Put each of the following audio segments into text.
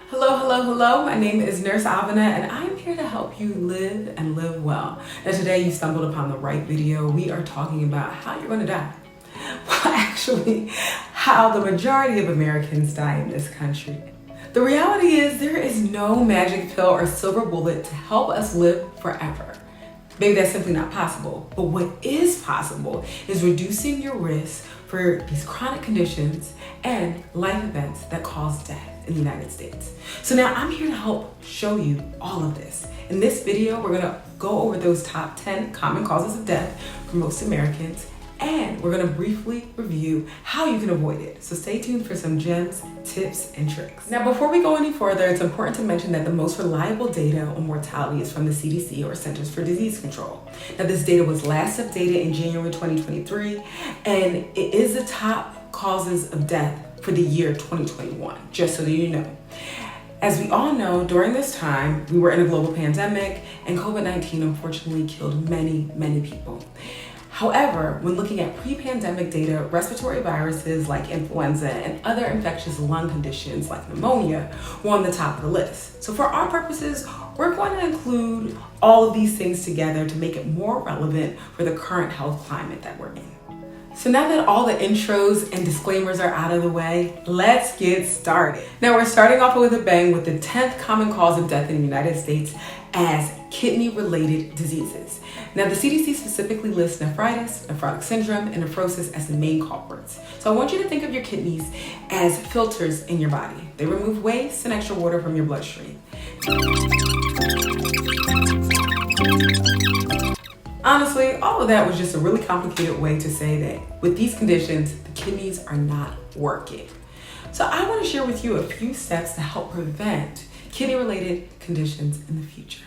Hello, hello, hello. My name is Nurse Avana and I'm here to help you live and live well. Now today you stumbled upon the right video. We are talking about how you're going to die. Well, actually, how the majority of Americans die in this country. The reality is there is no magic pill or silver bullet to help us live forever. Maybe that's simply not possible. But what is possible is reducing your risk for these chronic conditions and life events that cause death in the United States. So now I'm here to help show you all of this. In this video, we're gonna go over those top 10 common causes of death for most Americans, and we're gonna briefly review how you can avoid it. So stay tuned for some gems, tips, and tricks. Now, before we go any further, it's important to mention that the most reliable data on mortality is from the CDC, or Centers for Disease Control. Now, this data was last updated in January 2023, and it is the top causes of death for the year 2021, just so that you know. As we all know, during this time, we were in a global pandemic, and COVID-19 unfortunately killed many, many people. However, when looking at pre-pandemic data, respiratory viruses like influenza and other infectious lung conditions like pneumonia were on the top of the list. So for our purposes, we're going to include all of these things together to make it more relevant for the current health climate that we're in. So now that all the intros and disclaimers are out of the way, let's get started. Now we're starting off with a bang with the 10th common cause of death in the United States as kidney-related diseases. Now the CDC specifically lists nephritis, nephrotic syndrome, and nephrosis as the main culprits. So I want you to think of your kidneys as filters in your body. They remove waste and extra water from your bloodstream. Honestly, all of that was just a really complicated way to say that with these conditions, the kidneys are not working. So I want to share with you a few steps to help prevent kidney-related conditions in the future.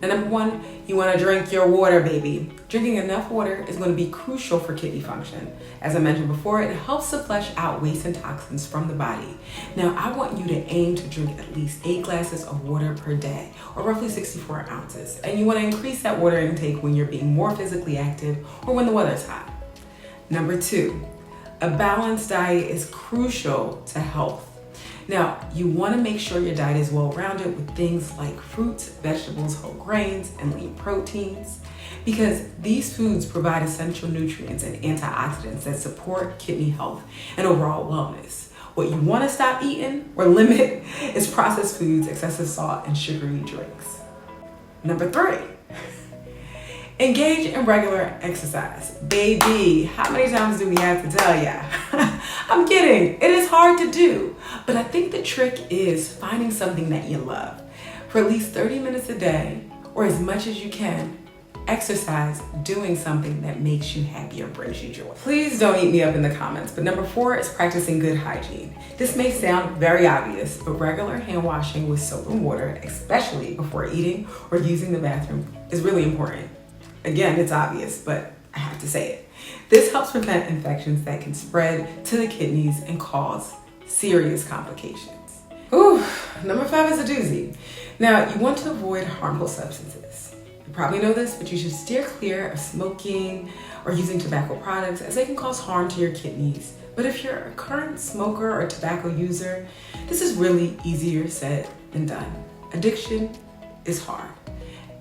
Now, number one, you want to drink your water, baby. Drinking enough water is going to be crucial for kidney function. As I mentioned before, it helps to flush out waste and toxins from the body. Now, I want you to aim to drink at least 8 glasses of water per day, or roughly 64 ounces. And you want to increase that water intake when you're being more physically active or when the weather's hot. Number 2, a balanced diet is crucial to health. Now, you want to make sure your diet is well-rounded with things like fruits, vegetables, whole grains, and lean proteins, because these foods provide essential nutrients and antioxidants that support kidney health and overall wellness. What you want to stop eating or limit is processed foods, excessive salt, and sugary drinks. Number 3, engage in regular exercise. Baby, how many times do we have to tell ya? I'm kidding, it is hard to do, but I think the trick is finding something that you love. For at least 30 minutes a day, or as much as you can, exercise doing something that makes you happy or brings you joy. Please don't eat me up in the comments, but number 4 is practicing good hygiene. This may sound very obvious, but regular hand washing with soap and water, especially before eating or using the bathroom, is really important. Again, it's obvious, but I have to say it. This helps prevent infections that can spread to the kidneys and cause serious complications. Ooh, number 5 is a doozy. Now, you want to avoid harmful substances. You probably know this, but you should steer clear of smoking or using tobacco products, as they can cause harm to your kidneys. But if you're a current smoker or tobacco user, this is really easier said than done. Addiction is hard.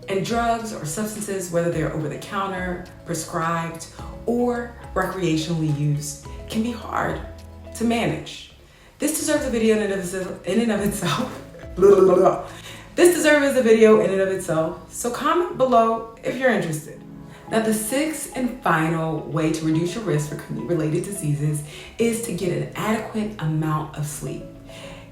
And drugs or substances, whether they're over-the-counter, prescribed, or recreationally used, can be hard to manage. This deserves a video in and of itself. This deserves a video in and of itself, so comment below if you're interested. Now, the 6th and final way to reduce your risk for kidney-related diseases is to get an adequate amount of sleep.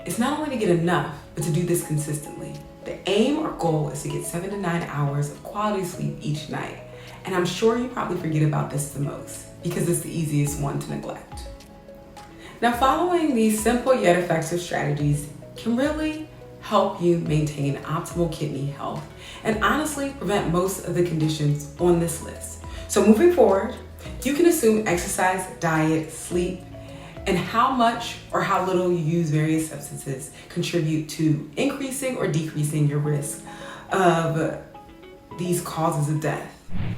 It's not only to get enough, but to do this consistently. The aim or goal is to get 7 to 9 hours of quality sleep each night. And I'm sure you probably forget about this the most, because it's the easiest one to neglect. Now, following these simple yet effective strategies can really help you maintain optimal kidney health and honestly prevent most of the conditions on this list. So moving forward, you can assume exercise, diet, sleep, and how much or how little you use various substances contribute to increasing or decreasing your risk of these causes of death.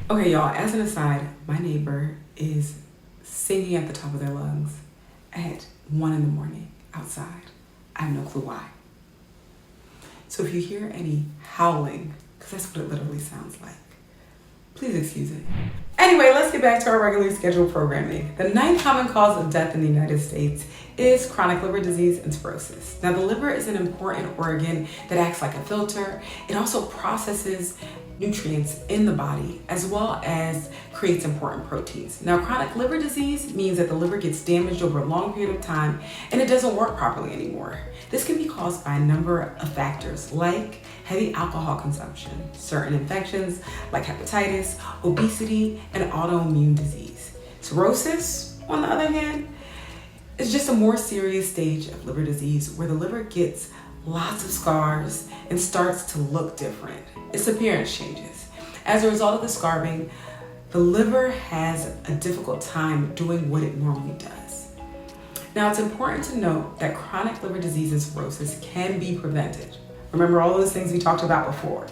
Okay, y'all, as an aside, my neighbor is singing at the top of their lungs at 1 in the morning outside. I have no clue why. So if you hear any howling, because that's what it literally sounds like, please excuse it. Anyway, let's get back to our regularly scheduled programming. The 9th common cause of death in the United States is chronic liver disease and cirrhosis. Now, the liver is an important organ that acts like a filter. It also processes nutrients in the body as well as creates important proteins. Now, chronic liver disease means that the liver gets damaged over a long period of time and it doesn't work properly anymore. This can be caused by a number of factors like heavy alcohol consumption, certain infections like hepatitis, obesity, and autoimmune disease. Cirrhosis, on the other hand, is just a more serious stage of liver disease where the liver gets lots of scars and starts to look different. Its appearance changes. As a result of the scarring, the liver has a difficult time doing what it normally does. Now, it's important to note that chronic liver disease and cirrhosis can be prevented. Remember all those things we talked about before.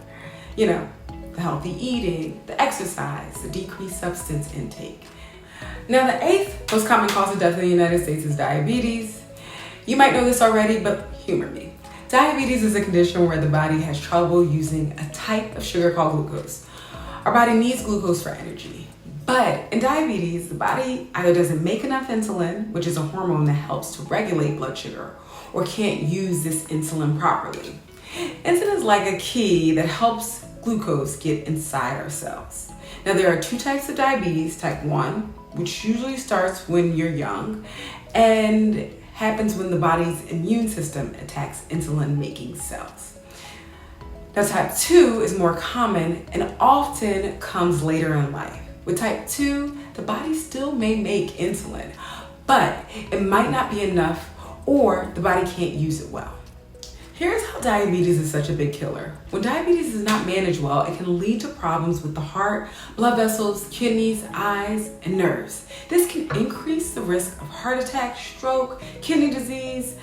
You know, the healthy eating, the exercise, the decreased substance intake. Now, the 8th most common cause of death in the United States is diabetes. You might know this already, but humor me. Diabetes is a condition where the body has trouble using a type of sugar called glucose. Our body needs glucose for energy. But in diabetes, the body either doesn't make enough insulin, which is a hormone that helps to regulate blood sugar, or can't use this insulin properly. Insulin is like a key that helps glucose get inside our cells. Now, there are 2 types of diabetes. Type 1, which usually starts when you're young, and happens when the body's immune system attacks insulin-making cells. Now, type 2 is more common and often comes later in life. With type 2, the body still may make insulin, but it might not be enough or the body can't use it well. Here's how diabetes is such a big killer. When diabetes is not managed well, it can lead to problems with the heart, blood vessels, kidneys, eyes, and nerves. This can increase the risk of heart attack, stroke, kidney disease,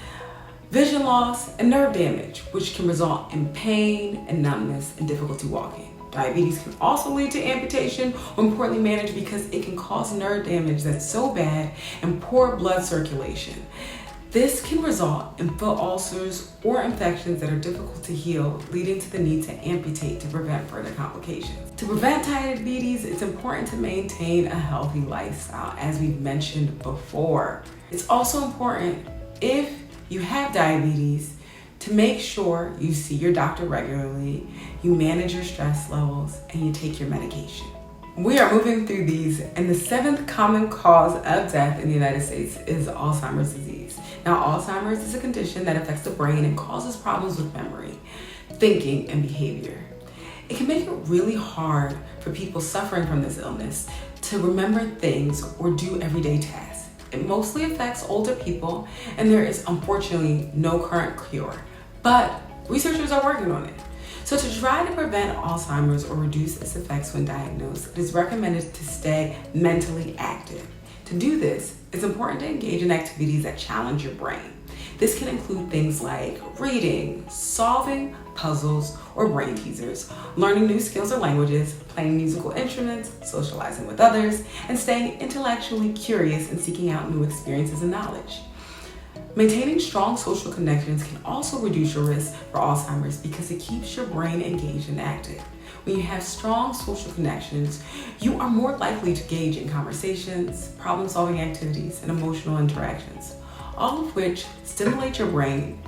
vision loss, and nerve damage, which can result in pain and numbness and difficulty walking. Diabetes can also lead to amputation when poorly managed because it can cause nerve damage that's so bad and poor blood circulation. This can result in foot ulcers or infections that are difficult to heal, leading to the need to amputate to prevent further complications. To prevent diabetes, it's important to maintain a healthy lifestyle, as we've mentioned before. It's also important, if you have diabetes, to make sure you see your doctor regularly, you manage your stress levels, and you take your medication. We are moving through these, and the 7th common cause of death in the United States is Alzheimer's disease. Now, Alzheimer's is a condition that affects the brain and causes problems with memory, thinking, and behavior. It can make it really hard for people suffering from this illness to remember things or do everyday tasks. It mostly affects older people, and there is unfortunately no current cure, but researchers are working on it. So to try to prevent Alzheimer's or reduce its effects when diagnosed, it is recommended to stay mentally active. To do this, it's important to engage in activities that challenge your brain. This can include things like reading, solving puzzles or brain teasers, learning new skills or languages, playing musical instruments, socializing with others, and staying intellectually curious and seeking out new experiences and knowledge. Maintaining strong social connections can also reduce your risk for Alzheimer's because it keeps your brain engaged and active. When you have strong social connections, you are more likely to engage in conversations, problem-solving activities, and emotional interactions, all of which stimulate your brain.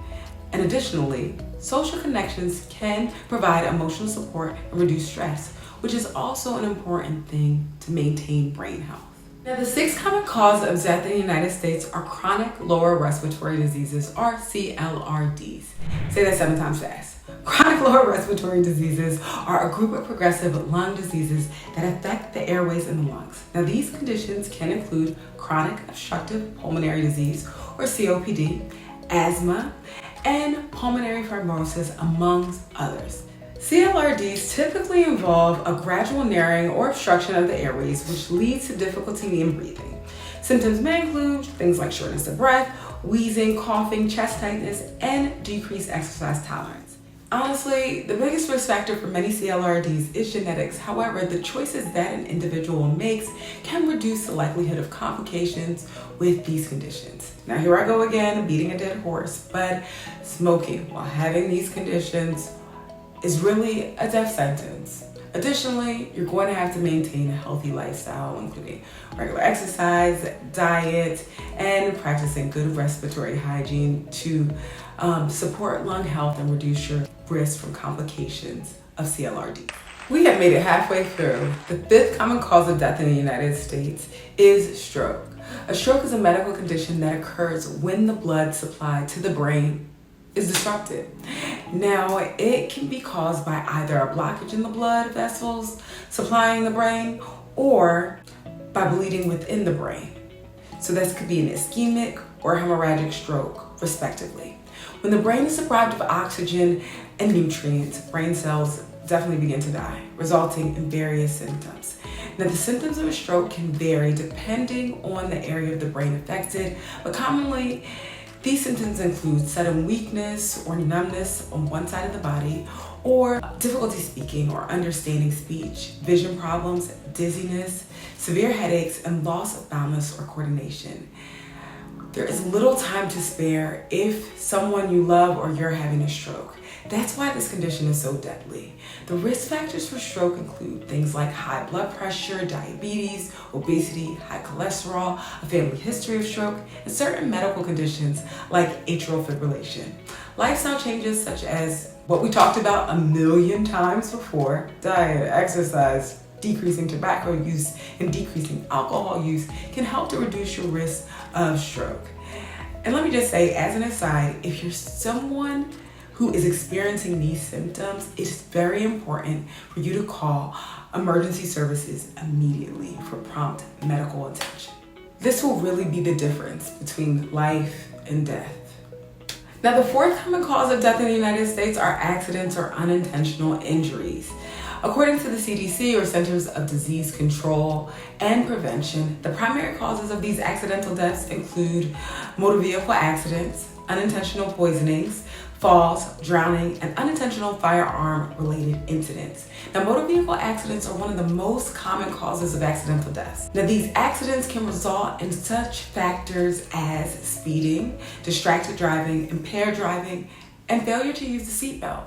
And additionally, social connections can provide emotional support and reduce stress, which is also an important thing to maintain brain health. Now, the 6th common cause of death in the United States are chronic lower respiratory diseases, or CLRDs. Say that 7 times fast. Chronic lower respiratory diseases are a group of progressive lung diseases that affect the airways in the lungs. Now, these conditions can include chronic obstructive pulmonary disease, or COPD, asthma, and pulmonary fibrosis, amongst others. CLRDs typically involve a gradual narrowing or obstruction of the airways, which leads to difficulty in breathing. Symptoms may include things like shortness of breath, wheezing, coughing, chest tightness, and decreased exercise tolerance. Honestly, the biggest risk factor for many CLRDs is genetics. However, the choices that an individual makes can reduce the likelihood of complications with these conditions. Now, here I go again, beating a dead horse, but smoking while having these conditions is really a death sentence. Additionally, you're going to have to maintain a healthy lifestyle, including regular exercise, diet, and practicing good respiratory hygiene to support lung health and reduce your risk from complications of CLRD. We have made it halfway through. The fifth common cause of death in the United States is stroke. A stroke is a medical condition that occurs when the blood supply to the brain is disrupted. Now, it can be caused by either a blockage in the blood vessels supplying the brain or by bleeding within the brain. So this could be an ischemic or hemorrhagic stroke, respectively. When the brain is deprived of oxygen and nutrients, brain cells definitely begin to die, resulting in various symptoms. Now, the symptoms of a stroke can vary depending on the area of the brain affected, but commonly, these symptoms include sudden weakness or numbness on one side of the body, or difficulty speaking or understanding speech, vision problems, dizziness, severe headaches, and loss of balance or coordination. There is little time to spare if someone you love or you're having a stroke. That's why this condition is so deadly. The risk factors for stroke include things like high blood pressure, diabetes, obesity, high cholesterol, a family history of stroke, and certain medical conditions like atrial fibrillation. Lifestyle changes such as what we talked about a million times before, diet, exercise, decreasing tobacco use, and decreasing alcohol use can help to reduce your risk of stroke. And let me just say, as an aside, if you're someone who is experiencing these symptoms, it's very important for you to call emergency services immediately for prompt medical attention. This will really be the difference between life and death. Now, the fourth common cause of death in the United States are accidents or unintentional injuries. According to the CDC, or Centers of Disease Control and Prevention, the primary causes of these accidental deaths include motor vehicle accidents, unintentional poisonings, falls, drowning, and unintentional firearm-related incidents. Now, motor vehicle accidents are one of the most common causes of accidental deaths. Now, these accidents can result in such factors as speeding, distracted driving, impaired driving, and failure to use the seatbelt.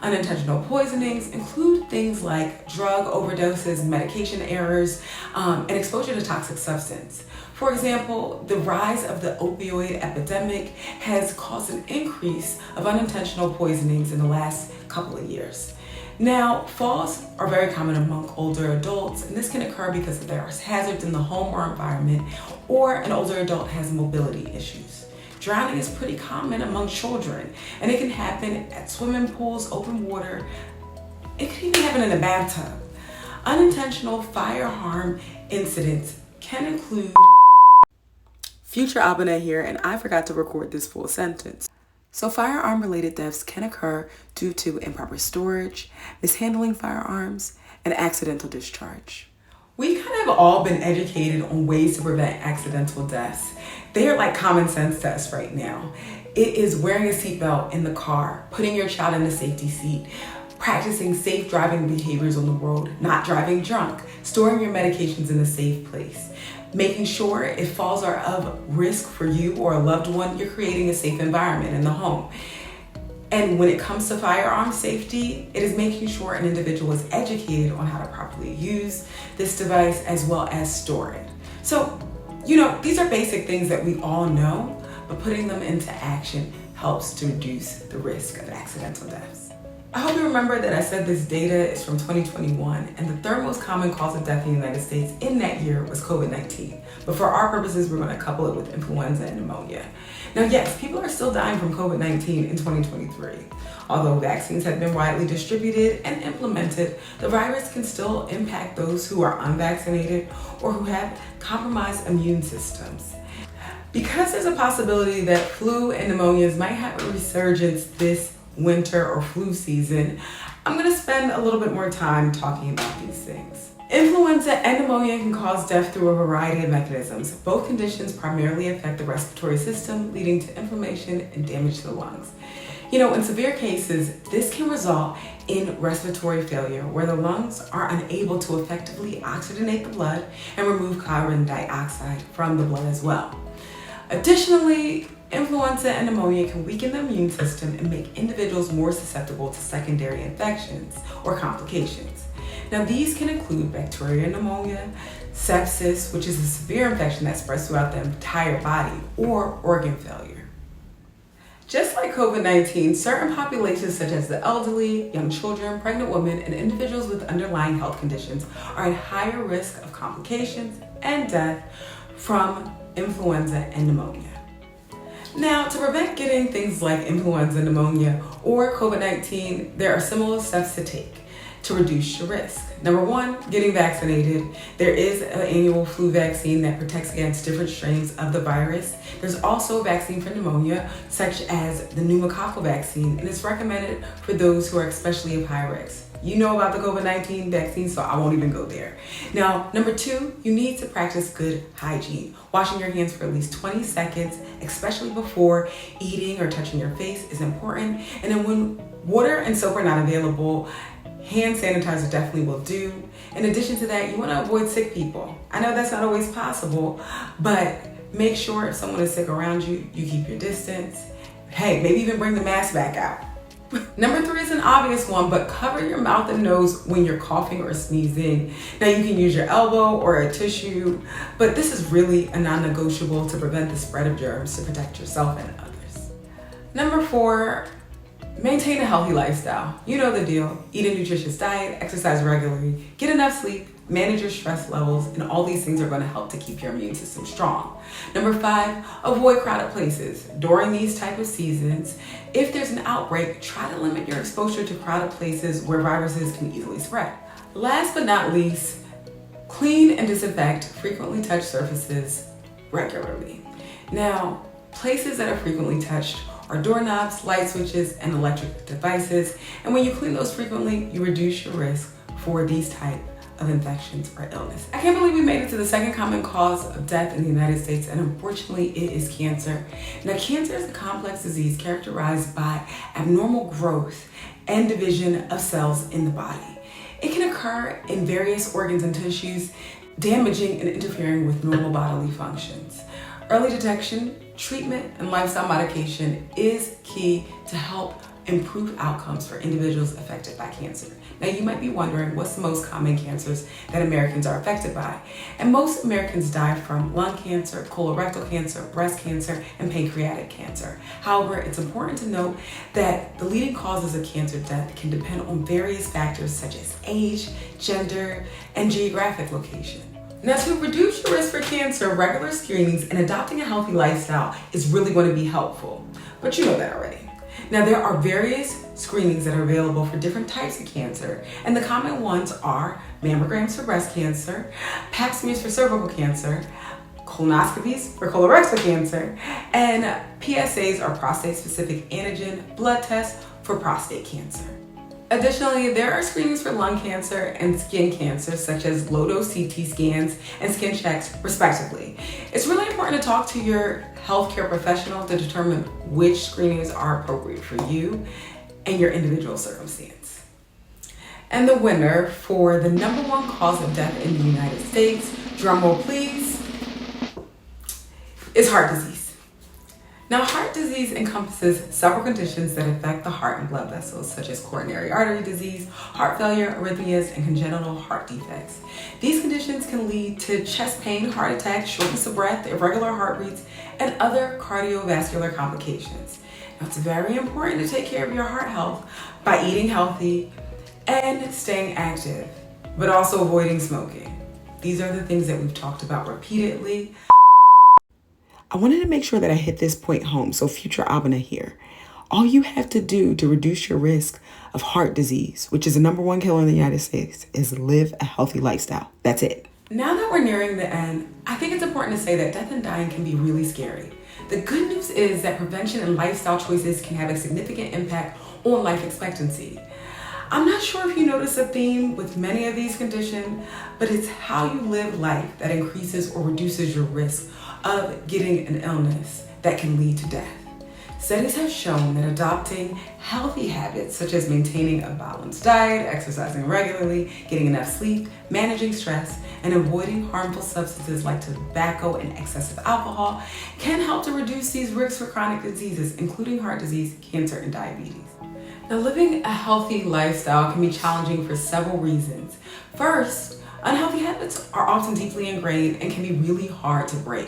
Unintentional poisonings include things like drug overdoses, medication errors, and exposure to toxic substance. For example, the rise of the opioid epidemic has caused an increase of unintentional poisonings in the last couple of years. Now, falls are very common among older adults, and this can occur because there are hazards in the home or environment, or an older adult has mobility issues. Drowning is pretty common among children, and it can happen at swimming pools, open water. It can even happen in a bathtub. Unintentional fire harm incidents can include... Future Abena here, and I forgot to record this full sentence. So firearm-related deaths can occur due to improper storage, mishandling firearms, and accidental discharge. We kind of all been educated on ways to prevent accidental deaths. They are like common sense to us right now. It is wearing a seatbelt in the car, putting your child in the safety seat, practicing safe driving behaviors on the road, not driving drunk, storing your medications in a safe place, making sure if falls are of risk for you or a loved one, you're creating a safe environment in the home. And when it comes to firearm safety, it is making sure an individual is educated on how to properly use this device as well as store it. So, these are basic things that we all know, but putting them into action helps to reduce the risk of accidental deaths. I hope you remember that I said this data is from 2021, and the third most common cause of death in the United States in that year was COVID-19. But for our purposes, we're going to couple it with influenza and pneumonia. Now, yes, people are still dying from COVID-19 in 2023. Although vaccines have been widely distributed and implemented, the virus can still impact those who are unvaccinated or who have compromised immune systems. Because there's a possibility that flu and pneumonias might have a resurgence this winter or flu season, I'm going to spend a little bit more time talking about these things. Influenza and pneumonia can cause death through a variety of mechanisms. Both conditions primarily affect the respiratory system, leading to inflammation and damage to the lungs. In severe cases, this can result in respiratory failure, where the lungs are unable to effectively oxygenate the blood and remove carbon dioxide from the blood as well. Additionally, influenza and pneumonia can weaken the immune system and make individuals more susceptible to secondary infections or complications. Now, these can include bacterial pneumonia, sepsis, which is a severe infection that spreads throughout the entire body, or organ failure. Just like COVID-19, certain populations such as the elderly, young children, pregnant women, and individuals with underlying health conditions are at higher risk of complications and death from influenza and pneumonia. Now, to prevent getting things like influenza, pneumonia, or COVID-19, there are similar steps to take to reduce your risk. Number one, getting vaccinated. There is an annual flu vaccine that protects against different strains of the virus. There's also a vaccine for pneumonia, such as the pneumococcal vaccine, and it's recommended for those who are especially of high risk. You know about the COVID-19 vaccine, so I won't even go there. Now, number two, you need to practice good hygiene. Washing your hands for at least 20 seconds, especially before eating or touching your face, is important. And then when water and soap are not available, hand sanitizer definitely will do. In addition to that, you want to avoid sick people. I know that's not always possible, but make sure if someone is sick around you, you keep your distance. Hey, maybe even bring the mask back out. Number three is an obvious one, but cover your mouth and nose when you're coughing or sneezing. Now, you can use your elbow or a tissue, but this is really a non-negotiable to prevent the spread of germs, to protect yourself and others. Number four, maintain a healthy lifestyle. You know the deal. Eat a nutritious diet, exercise regularly, get enough sleep, manage your stress levels, and all these things are going to help to keep your immune system strong. Number five, avoid crowded places. During these type of seasons, if there's an outbreak, try to limit your exposure to crowded places where viruses can easily spread. Last but not least, clean and disinfect frequently touched surfaces regularly. Now, places that are frequently touched are doorknobs, light switches, and electric devices. And when you clean those frequently, you reduce your risk for these type of infections or illness. I can't believe we made it to the second common cause of death in the United States, and unfortunately it is cancer. Now, cancer is a complex disease characterized by abnormal growth and division of cells in the body. It can occur in various organs and tissues, damaging and interfering with normal bodily functions. Early detection, treatment, and lifestyle modification is key to help improve outcomes for individuals affected by cancer. Now, you might be wondering what's the most common cancers that Americans are affected by. And most Americans die from lung cancer, colorectal cancer, breast cancer, and pancreatic cancer. However, it's important to note that the leading causes of cancer death can depend on various factors such as age, gender, and geographic location. Now, to reduce your risk for cancer, regular screenings and adopting a healthy lifestyle is really going to be helpful. But you know that already. Now, there are various screenings that are available for different types of cancer, and the common ones are mammograms for breast cancer, pap smears for cervical cancer, colonoscopies for colorectal cancer, and PSAs or prostate-specific antigen blood tests for prostate cancer. Additionally, there are screenings for lung cancer and skin cancer, such as low-dose CT scans and skin checks, respectively. It's really important to talk to your healthcare professional to determine which screenings are appropriate for you and your individual circumstance. And the winner for the number one cause of death in the United States, drumroll please, is heart disease. Now, heart disease encompasses several conditions that affect the heart and blood vessels, such as coronary artery disease, heart failure, arrhythmias, and congenital heart defects. These conditions can lead to chest pain, heart attacks, shortness of breath, irregular heart beats, and other cardiovascular complications. Now, it's very important to take care of your heart health by eating healthy and staying active, but also avoiding smoking. These are the things that we've talked about repeatedly. I wanted to make sure that I hit this point home, so future Abena here. All you have to do to reduce your risk of heart disease, which is the number one killer in the United States, is live a healthy lifestyle. That's it. Now that we're nearing the end, I think it's important to say that death and dying can be really scary. The good news is that prevention and lifestyle choices can have a significant impact on life expectancy. I'm not sure if you notice a theme with many of these conditions, but it's how you live life that increases or reduces your risk of getting an illness that can lead to death. Studies have shown that adopting healthy habits such as maintaining a balanced diet, exercising regularly, getting enough sleep, managing stress, and avoiding harmful substances like tobacco and excessive alcohol can help to reduce these risks for chronic diseases, including heart disease, cancer, and diabetes. Now, living a healthy lifestyle can be challenging for several reasons. First, unhealthy habits are often deeply ingrained and can be really hard to break.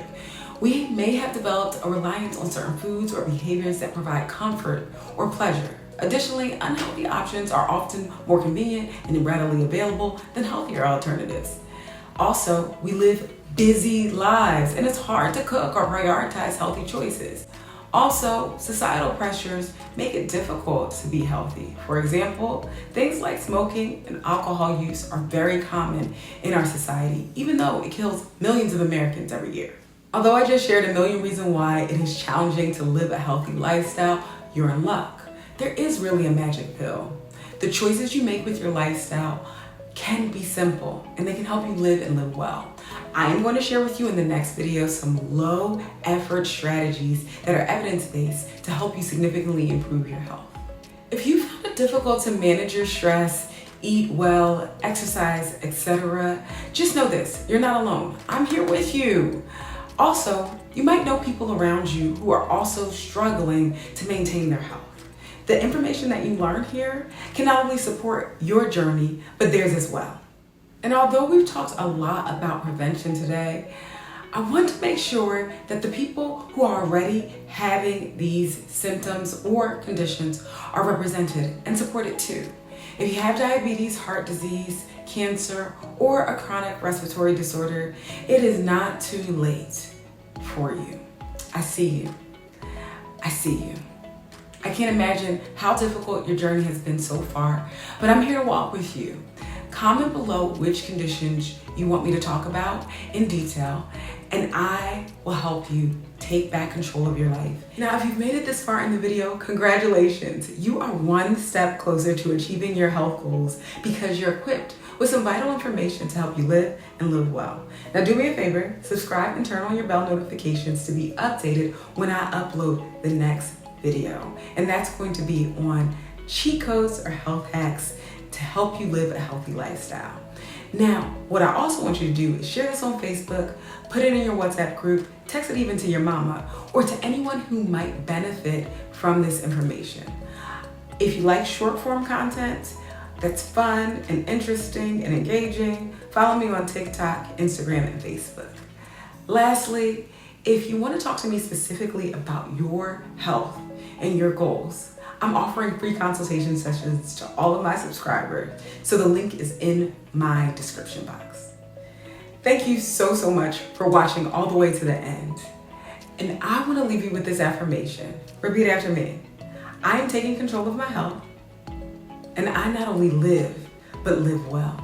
We may have developed a reliance on certain foods or behaviors that provide comfort or pleasure. Additionally, unhealthy options are often more convenient and readily available than healthier alternatives. Also, we live busy lives and it's hard to cook or prioritize healthy choices. Also, societal pressures make it difficult to be healthy. For example, things like smoking and alcohol use are very common in our society, even though it kills millions of Americans every year. Although I just shared a million reasons why it is challenging to live a healthy lifestyle, you're in luck. There is really a magic pill. The choices you make with your lifestyle can be simple and they can help you live and live well. I am going to share with you in the next video some low effort strategies that are evidence-based to help you significantly improve your health. If you found it difficult to manage your stress, eat well, exercise, etc., just know this, you're not alone. I'm here with you. Also, you might know people around you who are also struggling to maintain their health. The information that you learn here can not only support your journey, but theirs as well. And although we've talked a lot about prevention today, I want to make sure that the people who are already having these symptoms or conditions are represented and supported too. If you have diabetes, heart disease, cancer, or a chronic respiratory disorder, it is not too late for you. I see you. I see you. I can't imagine how difficult your journey has been so far, but I'm here to walk with you. Comment below which conditions you want me to talk about in detail, and I will help you take back control of your life. Now, if you've made it this far in the video, congratulations. You are one step closer to achieving your health goals because you're equipped with some vital information to help you live and live well. Now, do me a favor, subscribe and turn on your bell notifications to be updated when I upload the next video. And that's going to be on cheat codes or health hacks to help you live a healthy lifestyle. Now, what I also want you to do is share this on Facebook, put it in your WhatsApp group, text it even to your mama, or to anyone who might benefit from this information. If you like short form content that's fun and interesting and engaging, follow me on TikTok, Instagram, and Facebook. Lastly, if you want to talk to me specifically about your health and your goals, I'm offering free consultation sessions to all of my subscribers, so the link is in my description box. Thank you so much for watching all the way to the end. And I want to leave you with this affirmation. Repeat after me. I am taking control of my health, and I not only live, but live well.